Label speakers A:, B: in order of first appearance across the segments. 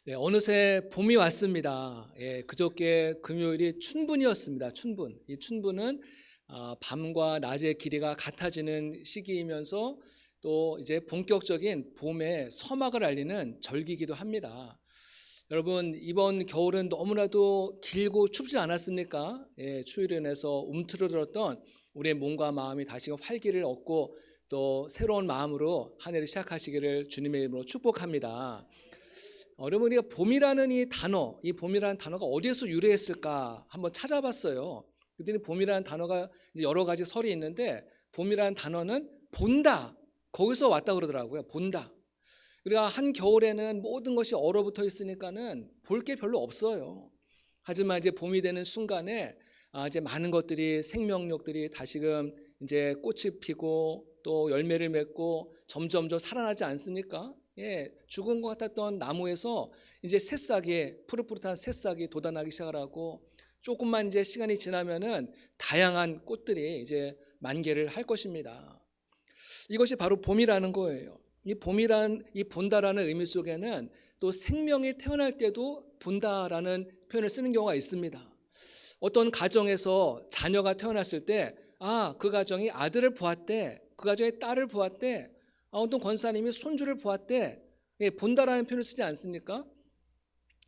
A: 네, 어느새 봄이 왔습니다. 그저께 금요일이 춘분이었습니다. 춘분. 이 춘분은 밤과 낮의 길이가 같아지는 시기이면서 또 이제 본격적인 봄의 서막을 알리는 절기이기도 합니다. 여러분, 이번 겨울은 너무나도 길고 춥지 않았습니까? 추위로 인해서 움츠러들었던 우리의 몸과 마음이 다시금 활기를 얻고 또 새로운 마음으로 한 해를 시작하시기를 주님의 이름으로 축복합니다. 여러분, 우리가 봄이라는 이 봄이라는 단어가 어디에서 유래했을까 한번 찾아봤어요. 그랬더니 봄이라는 단어가 이제 여러 가지 설이 있는데, 봄이라는 단어는 본다, 거기서 왔다 그러더라고요. 본다. 우리가 한 겨울에는 모든 것이 얼어붙어 있으니까는 볼 게 별로 없어요. 하지만 이제 봄이 되는 순간에 이제 많은 것들이, 생명력들이 다시금 이제 꽃이 피고 또 열매를 맺고 점점점 살아나지 않습니까? 죽은 것 같았던 나무에서 이제 새싹이, 푸릇푸릇한 새싹이 돋아나기 시작을 하고, 조금만 이제 시간이 지나면은 다양한 꽃들이 이제 만개를 할 것입니다. 이것이 바로 봄이라는 거예요. 이 본다라는 의미 속에는 또 생명이 태어날 때도 본다라는 표현을 쓰는 경우가 있습니다. 어떤 가정에서 자녀가 태어났을 때, 그 가정이 아들을 보았대, 그 가정이 딸을 보았대, 어떤 권사님이 손주를 보았대, 본다라는 표현을 쓰지 않습니까?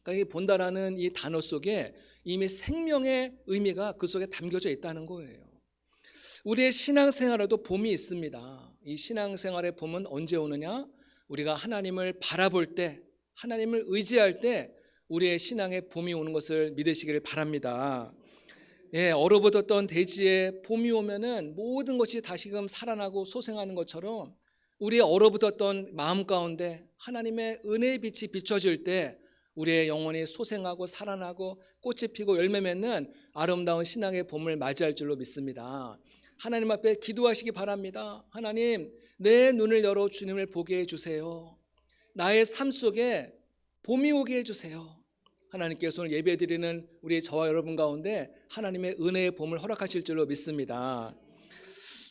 A: 그러니까 이 본다라는 이 단어 속에 이미 생명의 의미가 그 속에 담겨져 있다는 거예요. 우리의 신앙생활에도 봄이 있습니다. 이 신앙생활의 봄은 언제 오느냐? 우리가 하나님을 바라볼 때, 하나님을 의지할 때 우리의 신앙의 봄이 오는 것을 믿으시기를 바랍니다. 얼어붙었던 대지에 봄이 오면은 모든 것이 다시금 살아나고 소생하는 것처럼, 우리의 얼어붙었던 마음 가운데 하나님의 은혜의 빛이 비춰질 때 우리의 영혼이 소생하고 살아나고 꽃이 피고 열매 맺는 아름다운 신앙의 봄을 맞이할 줄로 믿습니다. 하나님 앞에 기도하시기 바랍니다. 하나님, 내 눈을 열어 주님을 보게 해주세요. 나의 삶 속에 봄이 오게 해주세요. 하나님께서 오늘 예배드리는 우리 저와 여러분 가운데 하나님의 은혜의 봄을 허락하실 줄로 믿습니다.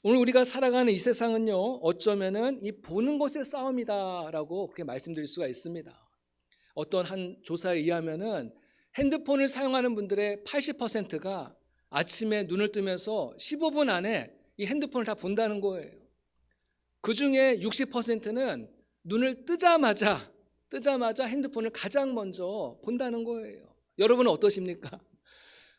A: 오늘 우리가 살아가는 이 세상은요, 어쩌면은 이 보는 것의 싸움이다라고 그렇게 말씀드릴 수가 있습니다. 어떤 한 조사에 의하면은 핸드폰을 사용하는 분들의 80%가 아침에 눈을 뜨면서 15분 안에 이 핸드폰을 다 본다는 거예요. 그 중에 60%는 눈을 뜨자마자 핸드폰을 가장 먼저 본다는 거예요. 여러분은 어떠십니까?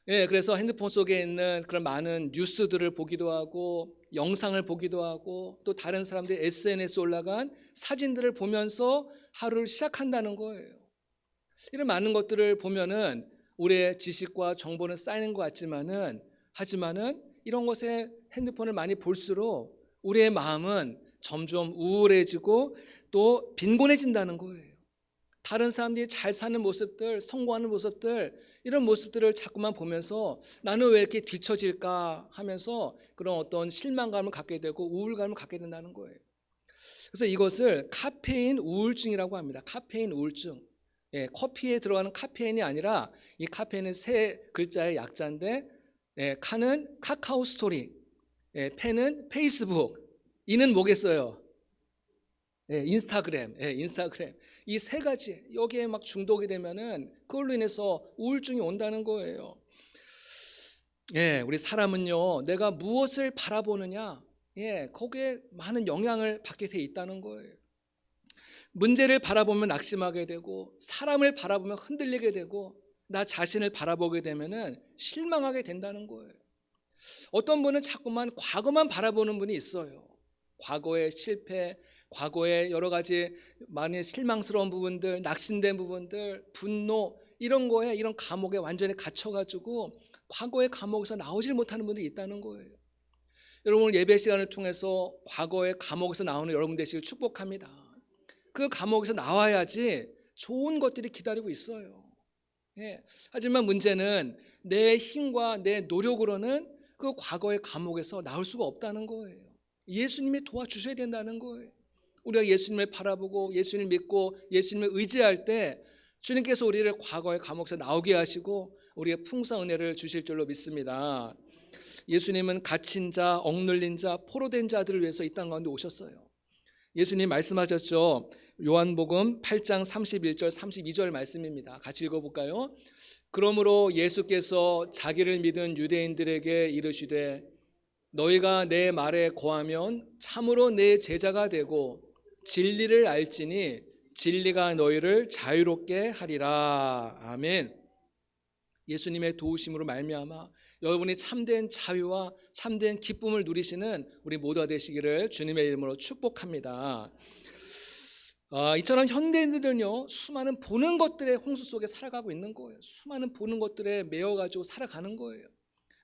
A: 그래서 핸드폰 속에 있는 그런 많은 뉴스들을 보기도 하고, 영상을 보기도 하고, 또 다른 사람들이 SNS에 올라간 사진들을 보면서 하루를 시작한다는 거예요. 이런 많은 것들을 보면은 우리의 지식과 정보는 쌓이는 것 하지만은 이런 것에 핸드폰을 많이 볼수록 우리의 마음은 점점 우울해지고 또 빈곤해진다는 거예요. 다른 사람들이 잘 사는 모습들, 성공하는 모습들, 이런 모습들을 자꾸만 보면서 나는 왜 이렇게 뒤처질까 하면서 그런 어떤 실망감을 갖게 되고 우울감을 갖게 된다는 거예요. 그래서 이것을 카페인 우울증이라고 합니다. 카페인 우울증. 커피에 들어가는 카페인이 아니라, 이 카페인은 세 글자의 약자인데, 카는 카카오 스토리, 페는 페이스북, 이는 뭐겠어요? 인스타그램. 이 세 가지, 여기에 막 중독이 되면은 그걸로 인해서 우울증이 온다는 거예요. 우리 사람은요, 내가 무엇을 바라보느냐, 거기에 많은 영향을 받게 돼 있다는 거예요. 문제를 바라보면 낙심하게 되고, 사람을 바라보면 흔들리게 되고, 나 자신을 바라보게 되면은 실망하게 된다는 거예요. 어떤 분은 자꾸만 과거만 바라보는 분이 있어요. 과거의 실패, 과거의 여러 가지 많이 실망스러운 부분들, 낙심된 부분들, 분노, 이런 거에, 이런 감옥에 완전히 갇혀가지고 과거의 감옥에서 나오질 못하는 분들이 있다는 거예요. 여러분, 예배 시간을 통해서 과거의 감옥에서 나오는 여러분 되시길 축복합니다. 그 감옥에서 나와야지 좋은 것들이 기다리고 있어요. 하지만 문제는 내 힘과 내 노력으로는 그 과거의 감옥에서 나올 수가 없다는 거예요. 예수님이 도와주셔야 된다는 거예요. 우리가 예수님을 바라보고 예수님을 믿고 예수님을 의지할 때 주님께서 우리를 과거의 감옥에서 나오게 하시고 우리의 풍성한 은혜를 주실 줄로 믿습니다. 예수님은 갇힌 자, 억눌린 자, 포로된 자들을 위해서 이 땅 가운데 오셨어요. 예수님 말씀하셨죠. 요한복음 8장 31절 32절 말씀입니다. 같이 읽어볼까요? 그러므로 예수께서 자기를 믿은 유대인들에게 이르시되 너희가 내 말에 거하면 참으로 내 제자가 되고 진리를 알지니 진리가 너희를 자유롭게 하리라. 아멘. 예수님의 도우심으로 말미암아 여러분이 참된 자유와 참된 기쁨을 누리시는 우리 모두가 되시기를 주님의 이름으로 축복합니다. 이처럼 현대인들은요, 수많은 보는 것들의 홍수 속에 살아가고 있는 거예요. 수많은 보는 것들에 매여가지고 살아가는 거예요.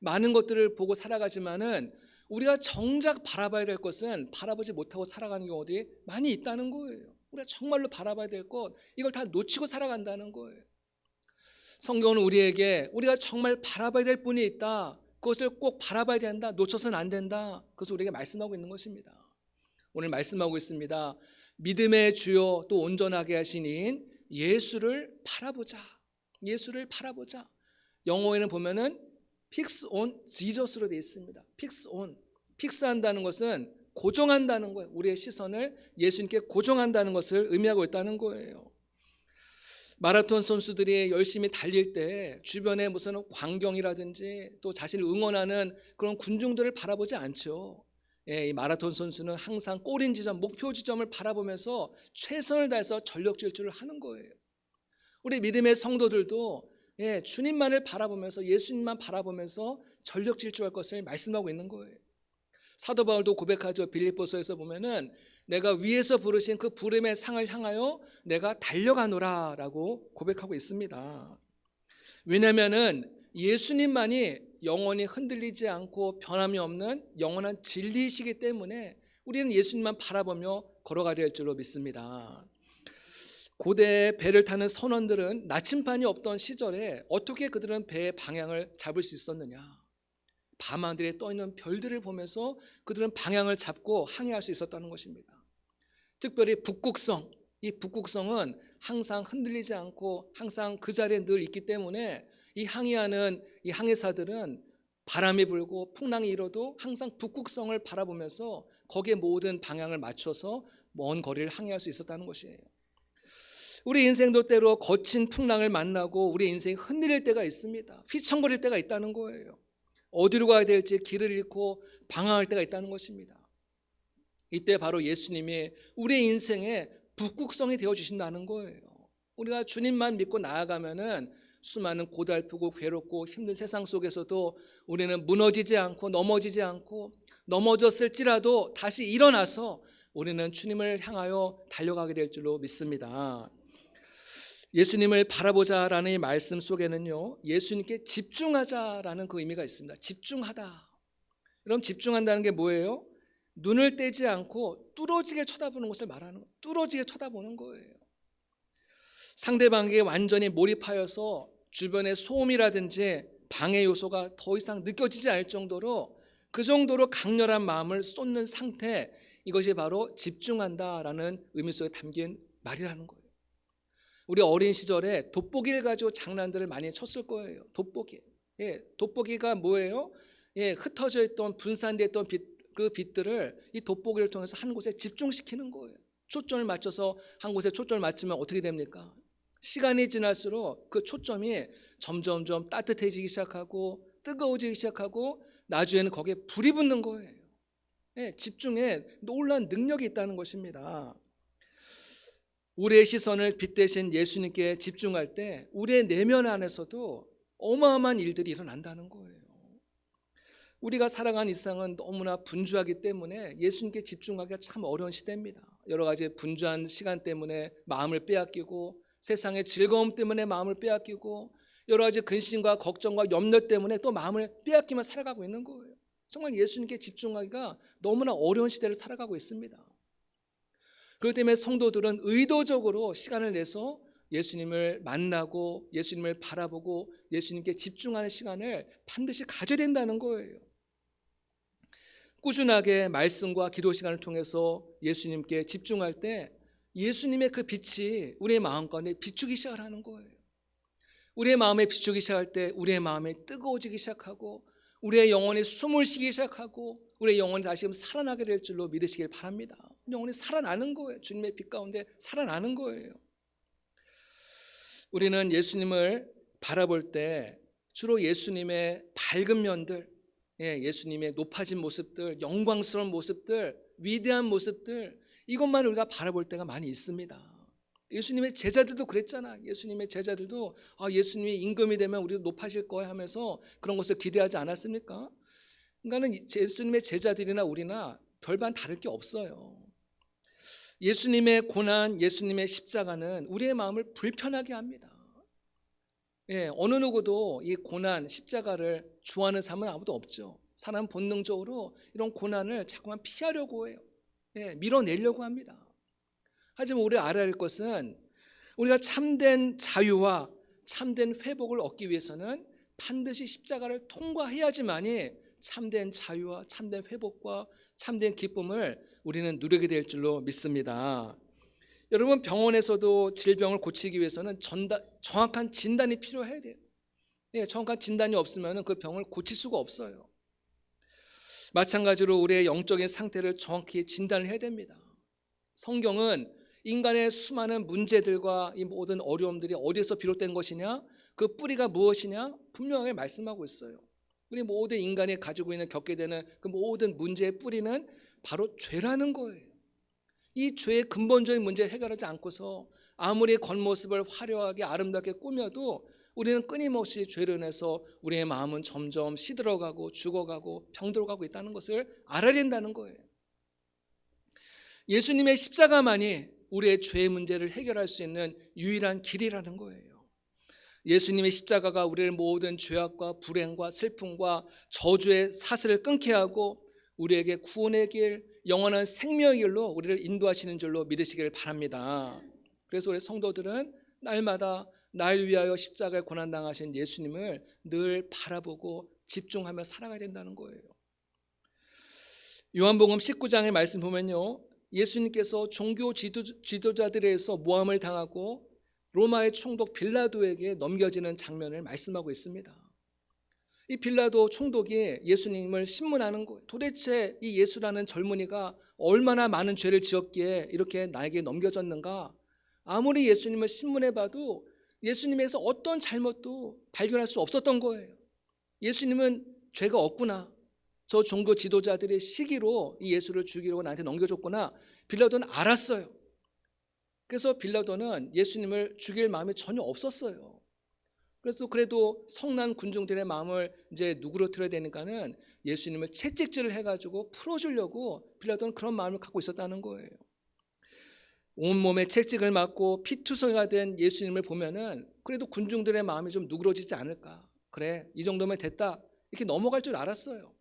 A: 많은 것들을 보고 살아가지만은 우리가 정작 바라봐야 될 것은 바라보지 못하고 살아가는 경우들이 많이 있다는 거예요. 우리가 정말로 바라봐야 될 것, 이걸 다 놓치고 살아간다는 거예요. 성경은 우리에게 우리가 정말 바라봐야 될 분이 있다, 그것을 꼭 바라봐야 된다, 놓쳐서는 안 된다, 그것을 우리에게 말씀하고 있는 것입니다. 오늘 말씀하고 있습니다. 믿음의 주요 또 온전하게 하신 이인 예수를 바라보자. 예수를 바라보자. 영어에는 보면은 fix on Jesus로 되어 있습니다. fix on. 픽스한다는 것은 고정한다는 거예요. 우리의 시선을 예수님께 고정한다는 것을 의미하고 있다는 거예요. 마라톤 선수들이 열심히 달릴 때 주변에 무슨 광경이라든지 또 자신을 응원하는 그런 군중들을 바라보지 않죠. 이 마라톤 선수는 항상 골인 지점, 목표 지점을 바라보면서 최선을 다해서 전력 질주를 하는 거예요. 우리 믿음의 성도들도 주님만을 바라보면서 예수님만 바라보면서 전력 질주할 것을 말씀하고 있는 거예요. 사도 바울도 고백하죠. 빌립보서에서 보면은 내가 위에서 부르신 그 부름의 상을 향하여 내가 달려가노라 라고 고백하고 있습니다. 왜냐하면은 예수님만이 영원히 흔들리지 않고 변함이 없는 영원한 진리이시기 때문에 우리는 예수님만 바라보며 걸어가야 될 줄로 믿습니다. 고대 배를 타는 선원들은 나침반이 없던 시절에 어떻게 그들은 배의 방향을 잡을 수 있었느냐? 밤하늘에 떠있는 별들을 보면서 그들은 방향을 잡고 항해할 수 있었다는 것입니다. 특별히 북극성, 이 북극성은 항상 흔들리지 않고 항상 그 자리에 늘 있기 때문에 이 항해하는 이 항해사들은 바람이 불고 풍랑이 일어도 항상 북극성을 바라보면서 거기에 모든 방향을 맞춰서 먼 거리를 항해할 수 있었다는 것이에요. 우리 인생도 때로 거친 풍랑을 만나고 우리 인생이 흔들릴 때가 있습니다. 휘청거릴 때가 있다는 거예요. 어디로 가야 될지 길을 잃고 방황할 때가 있다는 것입니다. 이때 바로 예수님이 우리 인생의 북극성이 되어주신다는 거예요. 우리가 주님만 믿고 나아가면은 수많은 고달프고 괴롭고 힘든 세상 속에서도 우리는 무너지지 않고 넘어지지 않고 넘어졌을지라도 다시 일어나서 우리는 주님을 향하여 달려가게 될 줄로 믿습니다. 예수님을 바라보자라는 이 말씀 속에는요, 예수님께 집중하자라는 그 의미가 있습니다. 집중하다. 그럼 집중한다는 게 뭐예요? 눈을 떼지 않고 뚫어지게 쳐다보는 것을 말하는 거예요. 뚫어지게 쳐다보는 거예요. 상대방에게 완전히 몰입하여서 주변의 소음이라든지 방해 요소가 더 이상 느껴지지 않을 정도로 그 정도로 강렬한 마음을 쏟는 상태, 이것이 바로 집중한다라는 의미 속에 담긴 말이라는 거예요. 우리 어린 시절에 돋보기를 가지고 장난들을 많이 쳤을 거예요. 돋보기. 돋보기가 뭐예요? 흩어져 있던 분산되어 있던 그 빛들을 이 돋보기를 통해서 한 곳에 집중시키는 거예요. 초점을 맞춰서 한 곳에 초점을 맞추면 어떻게 됩니까? 시간이 지날수록 그 초점이 점점점 따뜻해지기 시작하고 뜨거워지기 시작하고 나중에는 거기에 불이 붙는 거예요. 집중에 놀라운 능력이 있다는 것입니다. 우리의 시선을 빗대신 예수님께 집중할 때 우리의 내면 안에서도 어마어마한 일들이 일어난다는 거예요. 우리가 살아가는 이 세상은 너무나 분주하기 때문에 예수님께 집중하기가 참 어려운 시대입니다. 여러 가지 분주한 시간 때문에 마음을 빼앗기고 세상의 즐거움 때문에 마음을 빼앗기고 여러 가지 근심과 걱정과 염려 때문에 또 마음을 빼앗기며 살아가고 있는 거예요. 정말 예수님께 집중하기가 너무나 어려운 시대를 살아가고 있습니다. 그렇기 때문에 성도들은 의도적으로 시간을 내서 예수님을 만나고 예수님을 바라보고 예수님께 집중하는 시간을 반드시 가져야 된다는 거예요. 꾸준하게 말씀과 기도 시간을 통해서 예수님께 집중할 때 예수님의 그 빛이 우리의 마음 가운데 비추기 시작하는 거예요. 우리의 마음에 비추기 시작할 때 우리의 마음이 뜨거워지기 시작하고 우리의 영혼이 숨을 쉬기 시작하고 우리의 영혼이 다시금 살아나게 될 줄로 믿으시길 바랍니다. 영혼이 살아나는 거예요. 주님의 빛 가운데 살아나는 거예요. 우리는 예수님을 바라볼 때 주로 예수님의 밝은 면들, 예수님의 높아진 모습들, 영광스러운 모습들, 위대한 모습들, 이것만 우리가 바라볼 때가 많이 있습니다. 예수님의 제자들도 그랬잖아. 예수님의 제자들도 예수님이 임금이 되면 우리도 높아질 거야 하면서 그런 것을 기대하지 않았습니까? 그러니까 예수님의 제자들이나 우리나 별반 다를 게 없어요. 예수님의 고난, 예수님의 십자가는 우리의 마음을 불편하게 합니다. 어느 누구도 이 고난, 십자가를 좋아하는 사람은 아무도 없죠. 사람 본능적으로 이런 고난을 자꾸만 피하려고 해요. 밀어내려고 합니다. 하지만 우리가 알아야 할 것은 우리가 참된 자유와 참된 회복을 얻기 위해서는 반드시 십자가를 통과해야지만이 참된 자유와 참된 회복과 참된 기쁨을 우리는 누리게 될 줄로 믿습니다. 여러분, 병원에서도 질병을 고치기 위해서는 정확한 진단이 필요해야 돼요. 정확한 진단이 없으면 그 병을 고칠 수가 없어요. 마찬가지로 우리의 영적인 상태를 정확히 진단을 해야 됩니다. 성경은 인간의 수많은 문제들과 이 모든 어려움들이 어디에서 비롯된 것이냐, 그 뿌리가 무엇이냐 분명하게 말씀하고 있어요. 우리 모든 인간이 가지고 있는 겪게 되는 그 모든 문제의 뿌리는 바로 죄라는 거예요. 이 죄의 근본적인 문제를 해결하지 않고서 아무리 겉모습을 화려하게 아름답게 꾸며도 우리는 끊임없이 죄로 인해서 우리의 마음은 점점 시들어가고 죽어가고 병들어가고 있다는 것을 알아야 된다는 거예요. 예수님의 십자가만이 우리의 죄의 문제를 해결할 수 있는 유일한 길이라는 거예요. 예수님의 십자가가 우리를 모든 죄악과 불행과 슬픔과 저주의 사슬을 끊게 하고 우리에게 구원의 길, 영원한 생명의 길로 우리를 인도하시는 줄로 믿으시길 바랍니다. 그래서 우리 성도들은 날마다 날 위하여 십자가에 고난당하신 예수님을 늘 바라보고 집중하며 살아가야 된다는 거예요. 요한복음 19장의 말씀 보면요, 예수님께서 종교 지도자들에 의해서 모함을 당하고 로마의 총독 빌라도에게 넘겨지는 장면을 말씀하고 있습니다. 이 빌라도 총독이 예수님을 신문하는 거예요. 도대체 이 예수라는 젊은이가 얼마나 많은 죄를 지었기에 이렇게 나에게 넘겨졌는가? 아무리 예수님을 신문해봐도 예수님에서 어떤 잘못도 발견할 수 없었던 거예요. 예수님은 죄가 없구나. 저 종교 지도자들의 시기로 이 예수를 죽이려고 나한테 넘겨줬구나. 빌라도는 알았어요. 그래서 빌라도는 예수님을 죽일 마음이 전혀 없었어요. 그래서 그래도 성난 군중들의 마음을 이제 누그러뜨려야 되니까는 예수님을 채찍질을 해가지고 풀어주려고 빌라도는 그런 마음을 갖고 있었다는 거예요. 온몸에 채찍을 맞고 피투성이가 된 예수님을 보면은 그래도 군중들의 마음이 좀 누그러지지 않을까. 그래, 이 정도면 됐다. 이렇게 넘어갈 줄 알았어요.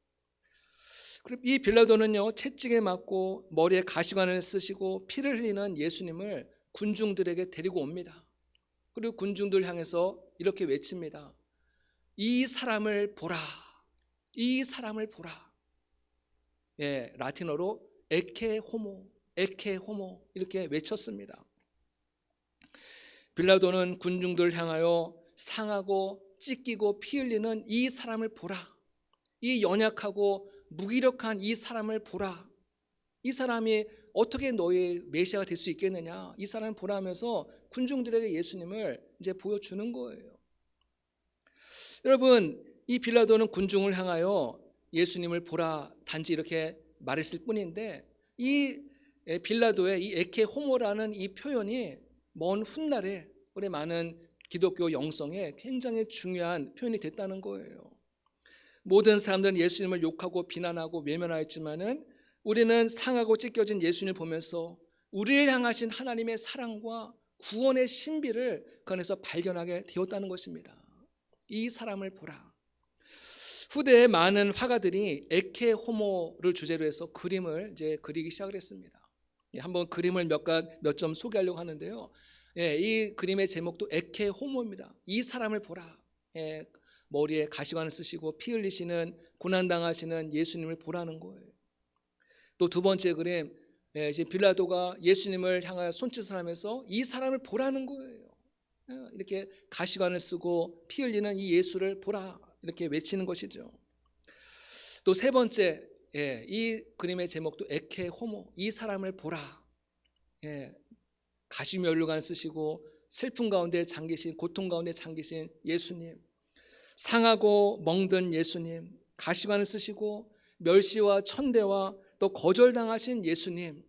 A: 이 빌라도는요, 채찍에 맞고 머리에 가시관을 쓰시고 피를 흘리는 예수님을 군중들에게 데리고 옵니다. 그리고 군중들 향해서 이렇게 외칩니다. 이 사람을 보라. 이 사람을 보라. 라틴어로 에케 호모, 에케 호모 이렇게 외쳤습니다. 빌라도는 군중들을 향하여 상하고 찢기고 피 흘리는 이 사람을 보라. 이 연약하고 무기력한 이 사람을 보라. 이 사람이 어떻게 너의 메시아가 될 수 있겠느냐. 이 사람을 보라 하면서 군중들에게 예수님을 이제 보여주는 거예요. 여러분, 이 빌라도는 군중을 향하여 예수님을 보라 단지 이렇게 말했을 뿐인데 이 빌라도의 이 에케 호모라는 이 표현이 먼 훗날에 우리 많은 기독교 영성에 굉장히 중요한 표현이 됐다는 거예요. 모든 사람들은 예수님을 욕하고 비난하고 외면하였지만은 우리는 상하고 찢겨진 예수님을 보면서 우리를 향하신 하나님의 사랑과 구원의 신비를 그 안에서 발견하게 되었다는 것입니다. 이 사람을 보라. 후대에 많은 화가들이 에케 호모를 주제로 해서 그림을 이제 그리기 시작을 했습니다. 한번 그림을 몇 점 소개하려고 하는데요. 이 그림의 제목도 에케 호모입니다. 이 사람을 보라. 머리에 가시관을 쓰시고 피 흘리시는 고난당하시는 예수님을 보라는 거예요. 또 두 번째 그림, 이제 빌라도가 예수님을 향하여 손짓을 하면서 이 사람을 보라는 거예요. 이렇게 가시관을 쓰고 피 흘리는 이 예수를 보라 이렇게 외치는 것이죠. 또 세 번째, 이 그림의 제목도 에케 호모, 이 사람을 보라. 가시면류관을 쓰시고 슬픔 가운데 잠기신, 고통 가운데 잠기신 예수님, 상하고 멍든 예수님, 가시관을 쓰시고 멸시와 천대와 또 거절당하신 예수님,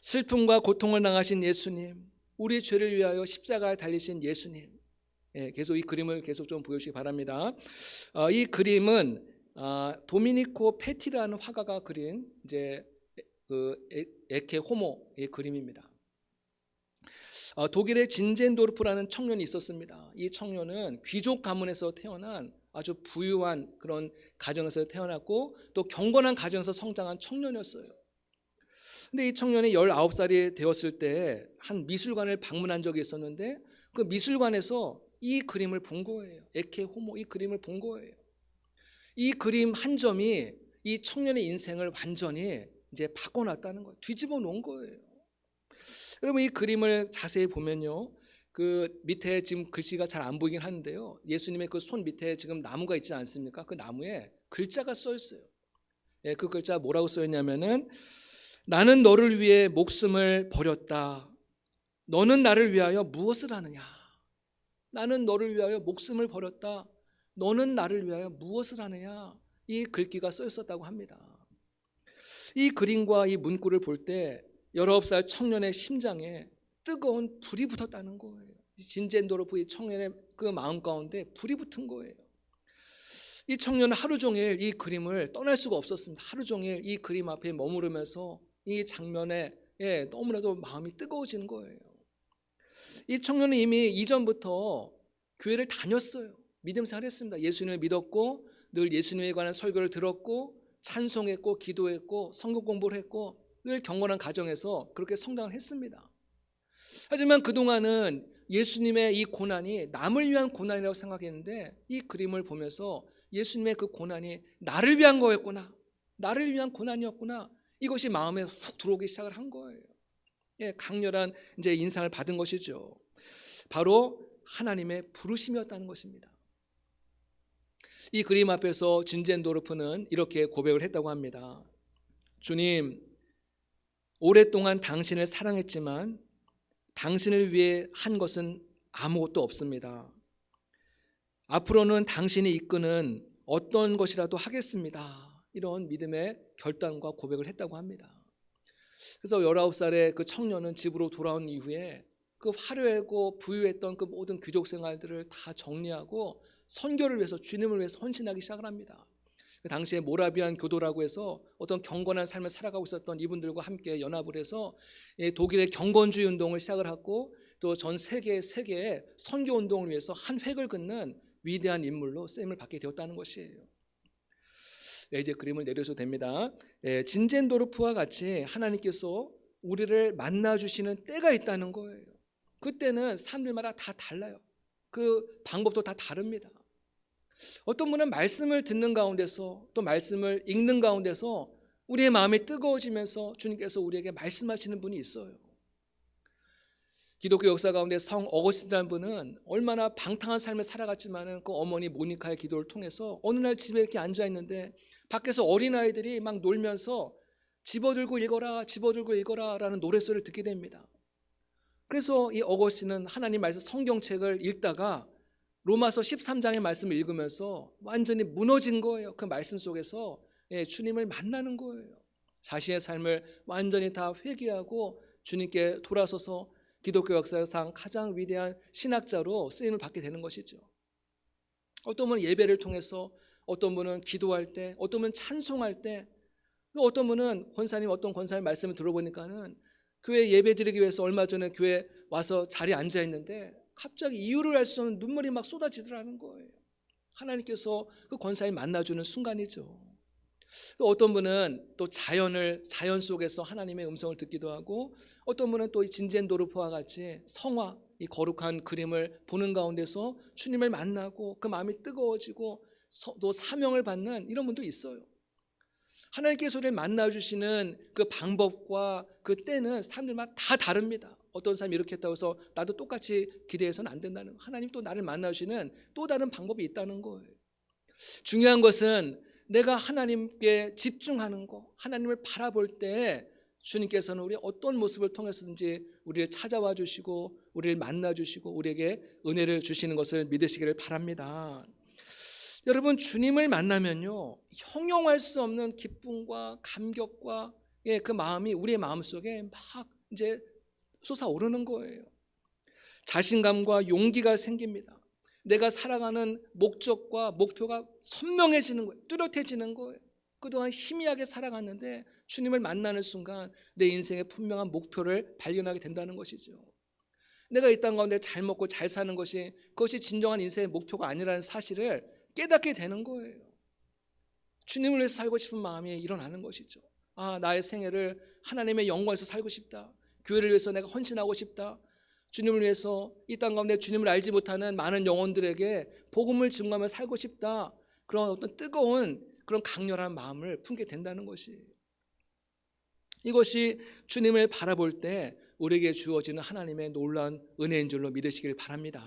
A: 슬픔과 고통을 당하신 예수님, 우리 죄를 위하여 십자가에 달리신 예수님. 계속 이 그림을 계속 좀 보여주시기 바랍니다. 이 그림은 도미니코 페티라는 화가가 그린 이제 그 에케 호모의 그림입니다. 독일의 진젠도르프라는 청년이 있었습니다. 이 청년은 귀족 가문에서 태어난 아주 부유한 그런 가정에서 태어났고 또 경건한 가정에서 성장한 청년이었어요. 근데 이 청년이 19살이 되었을 때 한 미술관을 방문한 적이 있었는데 그 미술관에서 이 그림을 본 거예요. 에케 호모, 이 그림을 본 거예요. 이 그림 한 점이 이 청년의 인생을 완전히 이제 바꿔놨다는 거예요. 뒤집어 놓은 거예요. 여러분, 이 그림을 자세히 보면요, 그 밑에 지금 글씨가 잘 안 보이긴 하는데요, 예수님의 그 손 밑에 지금 나무가 있지 않습니까? 그 나무에 글자가 써 있어요. 그 글자 뭐라고 써 있냐면은, 나는 너를 위해 목숨을 버렸다. 너는 나를 위하여 무엇을 하느냐? 나는 너를 위하여 목숨을 버렸다. 너는 나를 위하여 무엇을 하느냐? 이 글귀가 써 있었다고 합니다. 이 그림과 이 문구를 볼 때 19살 청년의 심장에 뜨거운 불이 붙었다는 거예요. 진젠도르프 이 청년의 그 마음 가운데 불이 붙은 거예요. 이 청년은 하루 종일 이 그림을 떠날 수가 없었습니다. 하루 종일 이 그림 앞에 머무르면서 이 장면에 너무나도 마음이 뜨거워지는 거예요. 이 청년은 이미 이전부터 교회를 다녔어요. 믿음 생활했습니다. 예수님을 믿었고 늘 예수님에 관한 설교를 들었고 찬송했고 기도했고 성경 공부를 했고 늘 경건한 가정에서 그렇게 성장을 했습니다. 하지만 그동안은 예수님의 이 고난이 남을 위한 고난이라고 생각했는데 이 그림을 보면서 예수님의 그 고난이 나를 위한 거였구나, 나를 위한 고난이었구나, 이것이 마음에 훅 들어오기 시작을 한 거예요. 강렬한 이제 인상을 받은 것이죠. 바로 하나님의 부르심이었다는 것입니다. 이 그림 앞에서 진젠도르프는 이렇게 고백을 했다고 합니다. 주님, 오랫동안 당신을 사랑했지만 당신을 위해 한 것은 아무것도 없습니다. 앞으로는 당신이 이끄는 어떤 것이라도 하겠습니다. 이런 믿음의 결단과 고백을 했다고 합니다. 그래서 19살의 그 청년은 집으로 돌아온 이후에 그 화려하고 부유했던 그 모든 귀족 생활들을 다 정리하고 선교를 위해서, 주님을 위해서 헌신하기 시작을 합니다. 그 당시에 모라비안 교도라고 해서 어떤 경건한 삶을 살아가고 있었던 이분들과 함께 연합을 해서 독일의 경건주의 운동을 시작을 하고 또 전 세계의 선교 운동을 위해서 한 획을 긋는 위대한 인물로 쓰임을 받게 되었다는 것이에요. 이제 그림을 내려줘도 됩니다. 진젠도르프와 같이 하나님께서 우리를 만나주시는 때가 있다는 거예요. 그때는 사람들마다 다 달라요. 그 방법도 다 다릅니다. 어떤 분은 말씀을 듣는 가운데서 또 말씀을 읽는 가운데서 우리의 마음이 뜨거워지면서 주님께서 우리에게 말씀하시는 분이 있어요. 기독교 역사 가운데 성 어거스틴이라는 분은 얼마나 방탕한 삶을 살아갔지만 그 어머니 모니카의 기도를 통해서 어느 날 집에 이렇게 앉아 있는데 밖에서 어린아이들이 막 놀면서 집어들고 읽어라, 집어들고 읽어라 라는 노랫소리를 듣게 됩니다. 그래서 이 어거스틴은 하나님 말씀 성경책을 읽다가 로마서 13장의 말씀을 읽으면서 완전히 무너진 거예요. 그 말씀 속에서 주님을 만나는 거예요. 자신의 삶을 완전히 다 회개하고 주님께 돌아서서 기독교 역사상 가장 위대한 신학자로 쓰임을 받게 되는 것이죠. 어떤 분은 예배를 통해서, 어떤 분은 기도할 때, 어떤 분은 찬송할 때, 어떤 분은 어떤 권사님 말씀을 들어보니까는 교회 예배 드리기 위해서 얼마 전에 교회 와서 자리에 앉아 있는데 갑자기 이유를 알 수 없는 눈물이 막 쏟아지더라는 거예요. 하나님께서 그 권사님 만나주는 순간이죠. 또 어떤 분은 또 자연 속에서 하나님의 음성을 듣기도 하고, 어떤 분은 또 이 진젠도르프와 같이 성화, 이 거룩한 그림을 보는 가운데서 주님을 만나고 그 마음이 뜨거워지고 또 사명을 받는 이런 분도 있어요. 하나님께서 우리를 만나주시는 그 방법과 그 때는 사람들마다 다 다릅니다. 어떤 사람이 이렇게 했다고 해서 나도 똑같이 기대해서는 안 된다는 거예요. 하나님 또 나를 만나주시는 또 다른 방법이 있다는 거예요. 중요한 것은 내가 하나님께 집중하는 거, 하나님을 바라볼 때 주님께서는 우리 어떤 모습을 통해서든지 우리를 찾아와 주시고 우리를 만나 주시고 우리에게 은혜를 주시는 것을 믿으시기를 바랍니다. 여러분, 주님을 만나면요, 형용할 수 없는 기쁨과 감격과 그 마음이 우리의 마음속에 막 이제 솟아오르는 거예요. 자신감과 용기가 생깁니다. 내가 살아가는 목적과 목표가 선명해지는 거예요. 뚜렷해지는 거예요. 그동안 희미하게 살아갔는데 주님을 만나는 순간 내 인생의 분명한 목표를 발견하게 된다는 것이죠. 내가 이 땅 가운데 잘 먹고 잘 사는 것이 그것이 진정한 인생의 목표가 아니라는 사실을 깨닫게 되는 거예요. 주님을 위해서 살고 싶은 마음이 일어나는 것이죠. 나의 생애를 하나님의 영광에서 살고 싶다. 교회를 위해서 내가 헌신하고 싶다. 주님을 위해서 이 땅 가운데 주님을 알지 못하는 많은 영혼들에게 복음을 증거하며 살고 싶다. 그런 어떤 뜨거운 그런 강렬한 마음을 품게 된다는 것이, 이것이 주님을 바라볼 때 우리에게 주어지는 하나님의 놀라운 은혜인 줄로 믿으시길 바랍니다.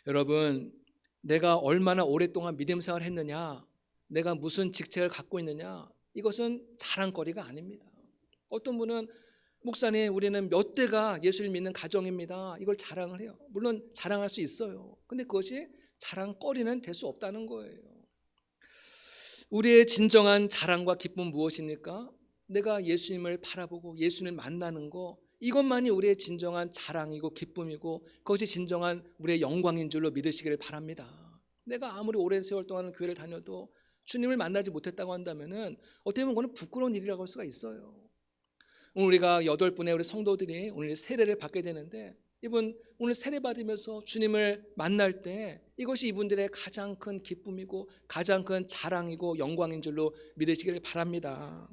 A: 여러분, 내가 얼마나 오랫동안 믿음 생활을 했느냐, 내가 무슨 직책을 갖고 있느냐, 이것은 자랑거리가 아닙니다. 어떤 분은 목사님, 우리는 몇 대가 예수를 믿는 가정입니다. 이걸 자랑을 해요. 물론 자랑할 수 있어요. 근데 그것이 자랑거리는 될 수 없다는 거예요. 우리의 진정한 자랑과 기쁨은 무엇입니까? 내가 예수님을 바라보고 예수님을 만나는 거, 이것만이 우리의 진정한 자랑이고 기쁨이고 그것이 진정한 우리의 영광인 줄로 믿으시기를 바랍니다. 내가 아무리 오랜 세월 동안 교회를 다녀도 주님을 만나지 못했다고 한다면은 어떻게 보면 그건 부끄러운 일이라고 할 수가 있어요. 오늘 우리가 8분의 우리 성도들이 오늘 세례를 받게 되는데, 이분 오늘 세례 받으면서 주님을 만날 때 이것이 이분들의 가장 큰 기쁨이고 가장 큰 자랑이고 영광인 줄로 믿으시기를 바랍니다.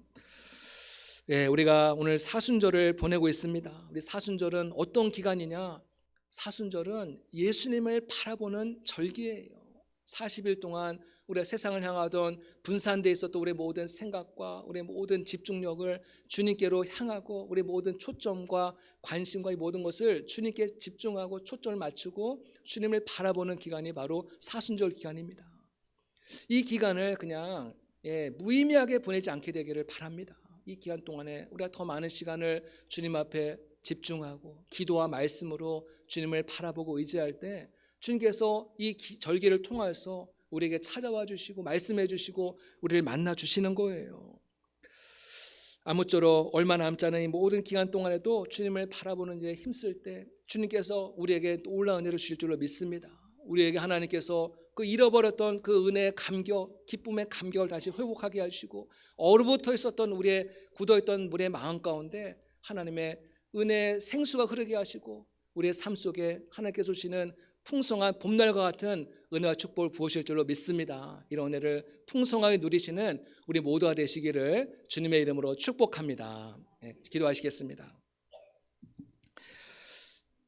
A: 우리가 오늘 사순절을 보내고 있습니다. 우리 사순절은 어떤 기간이냐? 사순절은 예수님을 바라보는 절기예요. 40일 동안 우리가 세상을 향하던 분산되어 있었던 우리의 모든 생각과 우리의 모든 집중력을 주님께로 향하고 우리의 모든 초점과 관심과 이 모든 것을 주님께 집중하고 초점을 맞추고 주님을 바라보는 기간이 바로 사순절 기간입니다. 이 기간을 그냥 무의미하게 보내지 않게 되기를 바랍니다. 이 기간 동안에 우리가 더 많은 시간을 주님 앞에 집중하고 기도와 말씀으로 주님을 바라보고 의지할 때 주님께서 이 절기를 통해서 우리에게 찾아와 주시고 말씀해 주시고 우리를 만나 주시는 거예요. 아무쪼록 얼마 남지 않은 이 모든 기간 동안에도 주님을 바라보는 데 힘쓸 때 주님께서 우리에게 놀라운 은혜를 주실 줄로 믿습니다. 우리에게 하나님께서 그 잃어버렸던 그 은혜의 감격, 기쁨의 감격을 다시 회복하게 하시고 어로부터 있었던 우리의 굳어있던 우리의 마음 가운데 하나님의 은혜의 생수가 흐르게 하시고 우리의 삶 속에 하나님께서 주시는 풍성한 봄날과 같은 은혜와 축복을 부으실 줄로 믿습니다. 이런 은혜를 풍성하게 누리시는 우리 모두가 되시기를 주님의 이름으로 축복합니다. 기도하시겠습니다.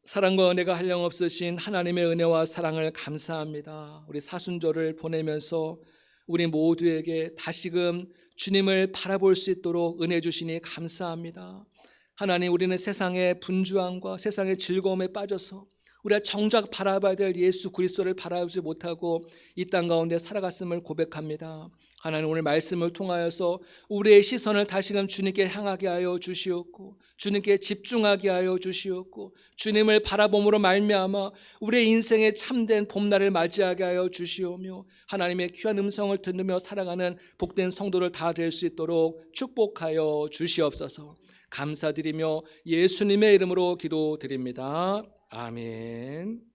A: 사랑과 은혜가 한량없으신 하나님의 은혜와 사랑을 감사합니다. 우리 사순절을 보내면서 우리 모두에게 다시금 주님을 바라볼 수 있도록 은혜 주시니 감사합니다. 하나님, 우리는 세상의 분주함과 세상의 즐거움에 빠져서 우리가 정작 바라봐야 될 예수 그리스도를 바라보지 못하고 이 땅 가운데 살아갔음을 고백합니다. 하나님, 오늘 말씀을 통하여서 우리의 시선을 다시금 주님께 향하게 하여 주시옵고 주님께 집중하게 하여 주시옵고 주님을 바라봄으로 말미암아 우리의 인생의 참된 봄날을 맞이하게 하여 주시오며 하나님의 귀한 음성을 들으며 살아가는 복된 성도를 다 될 수 있도록 축복하여 주시옵소서. 감사드리며 예수님의 이름으로 기도드립니다. 아멘.